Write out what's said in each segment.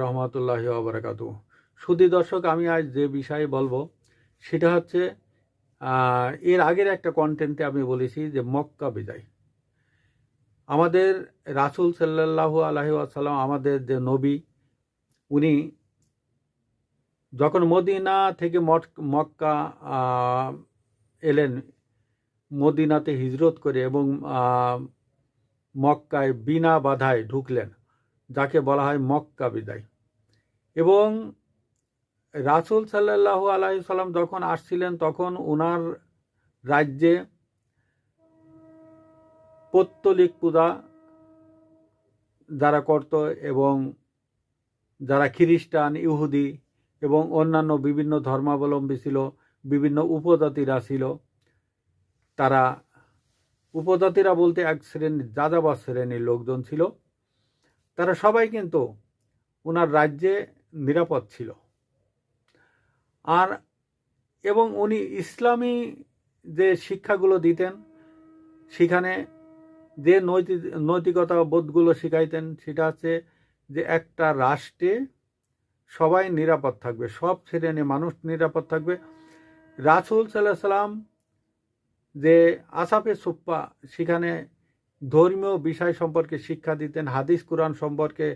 রহমতুল্লাহি ওয়া বারাকাতুহু। সুধী দর্শক, আমি আজ যে বিষয়ে বলবো সেটা হচ্ছে এর আগের একটা কন্টেন্টে আমি বলেছি যে মক্কা বিজয়। আমাদের রাসূল সাল্লাল্লাহু আলাইহি ওয়াসাল্লাম, আমাদের যে নবী, উনি যখন মদিনা থেকে মক্কা এলেন, মদিনাতে হিজরত করে এবং মক্কায় বিনা বাধায় ঢুকলেন, যাকে বলা হয় মক্কা বিজয়। এবং রাসূল সাল্লাল্লাহু আলাইহি সাল্লাম যখন আসছিলেন, তখন ওনার রাজ্যে পৌত্তলিক পূজা যারা করত এবং যারা খ্রিস্টান, ইহুদি এবং অন্যান্য বিভিন্ন ধর্মাবলম্বী ছিল, বিভিন্ন উপজাতিরা ছিল, তারা উপজাতিরা বলতে এক শ্রেণীর যাযাবর শ্রেণীর লোকজন ছিল, তারা সবাই কিন্তু ওনার রাজ্যে নিরাপদ ছিল। আর এবং উনি ইসলামী যে শিক্ষাগুলো দিতেন, সেখানে যে নৈতিকতা বোধগুলো শিখাইতেন, সেটা হচ্ছে যে একটা রাষ্ট্রে সবাই নিরাপদ থাকবে, সব শ্রেণীর মানুষ নিরাপদ থাকবে। রাসূল সাল্লাল্লাহু আলাইহি সাল্লাম যে আসাফে সুফফা, সেখানে ধর্মীয় বিষয় সম্পর্কে শিক্ষা দিতেন, হাদিস কুরআন সম্পর্কে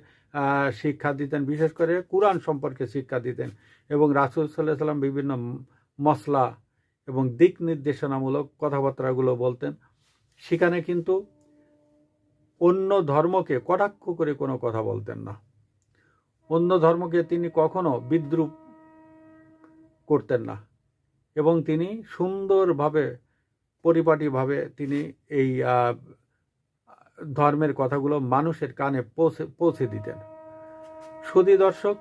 শিক্ষা দিতেন, বিশেষ করে কুরআন সম্পর্কে শিক্ষা দিতেন। এবং রাসূল সাল্লাল্লাহু আলাইহি সাল্লাম বিভিন্ন মসলা এবং দিক নির্দেশনামূলক কথাবার্তাগুলো বলতেন। সেখানে কিন্তু অন্য ধর্মকে কটাক্ষ করে কোনো কথা বলতেন না, অন্য ধর্মকে তিনি কখনো বিদ্রূপ করতেন না, এবং তিনি সুন্দরভাবে পরিপাটিভাবে তিনি এই ধর্মের কথাগুলো মানুষের কানে পৌঁছে দিতেন। সুধী দর্শক,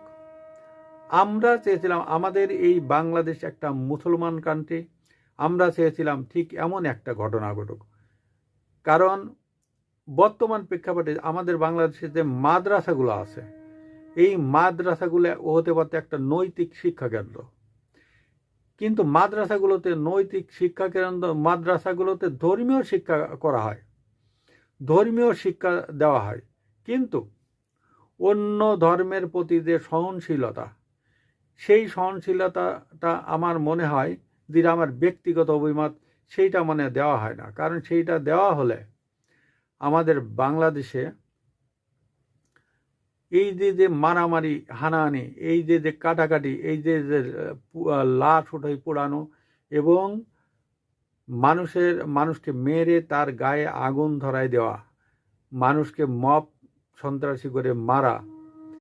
আমরা চেয়েছিলাম আমাদের এই বাংলাদেশ একটা মুসলমান কান্ট্রি, আমরা চেয়েছিলাম ঠিক এমন একটা ঘটনা ঘটুক। কারণ বর্তমান প্রেক্ষাপটে আমাদের বাংলাদেশে যে মাদ্রাসাগুলো আছে, এই মাদ্রাসাগুলো হতে পারত একটা নৈতিক শিক্ষা কেন্দ্র, কিন্তু মাদ্রাসাগুলোতে নৈতিক শিক্ষা কেন্দ্র, মাদ্রাসাগুলোতে ধর্মীয় শিক্ষা করা হয়, ধর্মীয় শিক্ষা দেওয়া হয়, কিন্তু অন্য ধর্মের প্রতি যে সহনশীলতা, সেই সহনশীলতাটা আমার মনে হয়, যেটা আমার ব্যক্তিগত অভিমত, সেইটা মনে দেওয়া হয় না। কারণ সেইটা দেওয়া হলে আমাদের বাংলাদেশে এই যে মারামারি, হানাহানি, এই যে কাটাকাটি, এই যে লাশ উঠাই পোড়ানো এবং মানুষকে মেরে তার গায়ে আগুন ধরায় দেওয়া, মানুষকে মব সন্ত্রাসী করে মারা,